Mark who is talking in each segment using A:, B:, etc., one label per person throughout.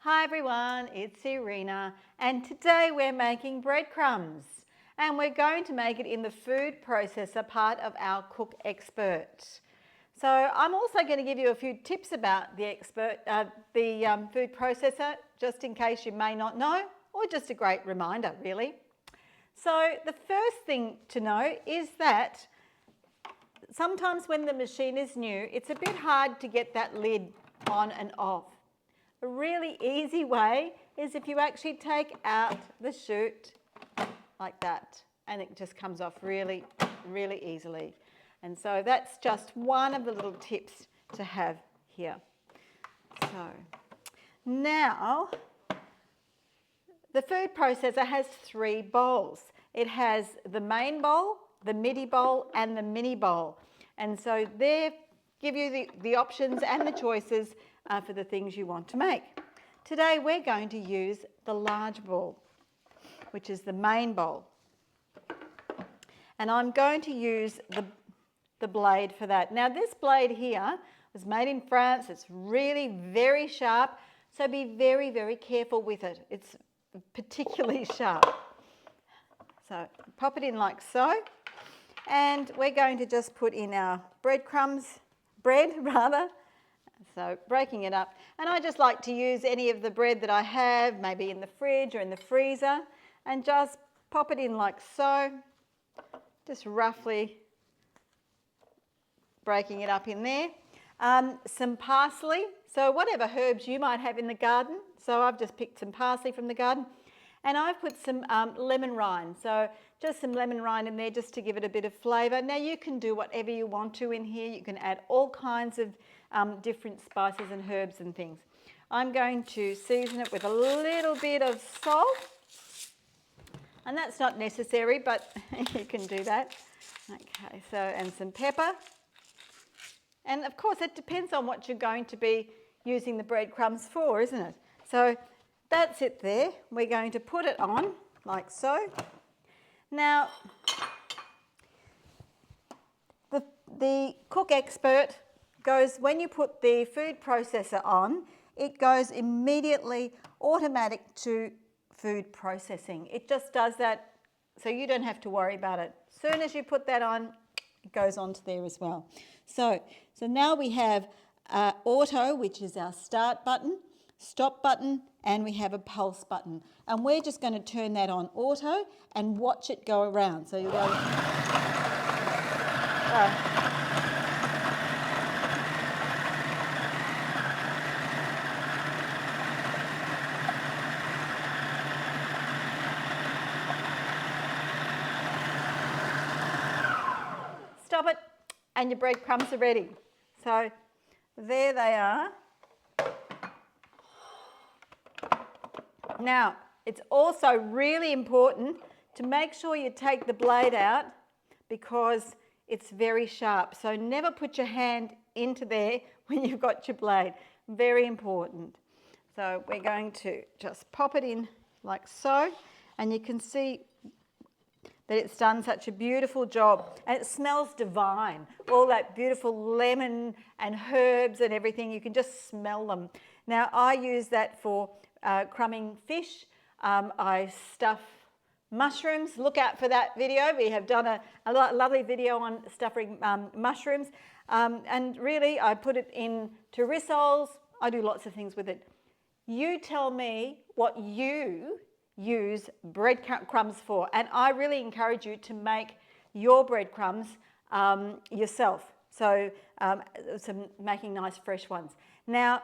A: Hi everyone, it's Irena and today we're making breadcrumbs and we're going to make it in the food processor part of our Cook Expert. So I'm also going to give you a few tips about the food processor just in case you may not know, or just a great reminder really. So the first thing to know is that sometimes when the machine is new, it's a bit hard to get that lid on and off. A really easy way is if you actually take out the chute like that, and it just comes off really, really easily. And so that's just one of the little tips to have here. So now the food processor has three bowls. It has the main bowl, the midi bowl and the mini bowl. And so they give you the options and the choices for the things you want to make. Today we're going to use the large bowl, which is the main bowl. And I'm going to use the blade for that. Now this blade here was made in France. It's really very sharp, so be very, very careful with it. It's particularly sharp. So pop it in like so. And we're going to just put in our bread. So breaking it up, and I just like to use any of the bread that I have, maybe in the fridge or in the freezer, and just pop it in like so, just roughly breaking it up in there. Some parsley, so whatever herbs you might have in the garden. So I've just picked some parsley from the garden, and I've put some lemon rind, so just some lemon rind in there just to give it a bit of flavour. Now you can do whatever you want to in here. You can add all kinds of different spices and herbs and things. I'm going to season it with a little bit of salt, and that's not necessary, but you can do that. Okay, so and some pepper. And of course it depends on what you're going to be using the breadcrumbs for, isn't it? So that's it there. We're going to put it on like so. Now, the Cook Expert goes, when you put the food processor on, it goes immediately automatic to food processing. It just does that, so you don't have to worry about it. As soon as you put that on, it goes onto there as well. So now we have auto, which is our start button, stop button, and we have a pulse button. And we're just going to turn that on auto and watch it go around. So you'll go... Stop it, and your breadcrumbs are ready. So there they are. Now, it's also really important to make sure you take the blade out because it's very sharp. So never put your hand into there when you've got your blade. Very important. So we're going to just pop it in like so, and you can see that it's done such a beautiful job, and it smells divine. All that beautiful lemon and herbs and everything, you can just smell them. Now I use that for crumbing fish. I stuff mushrooms. Look out for that video. We have done a lovely video on stuffing mushrooms, and really I put it into rissoles. I do lots of things with it. You tell me what you use breadcrumbs for, and I really encourage you to make your breadcrumbs yourself. So making nice fresh ones. Now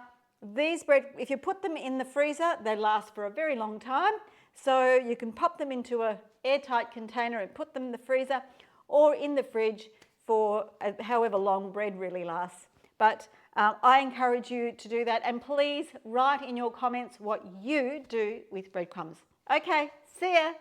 A: these if you put them in the freezer, they last for a very long time. So you can pop them into an airtight container and put them in the freezer or in the fridge for however long bread really lasts. But I encourage you to do that, and please write in your comments what you do with breadcrumbs. Okay, see ya.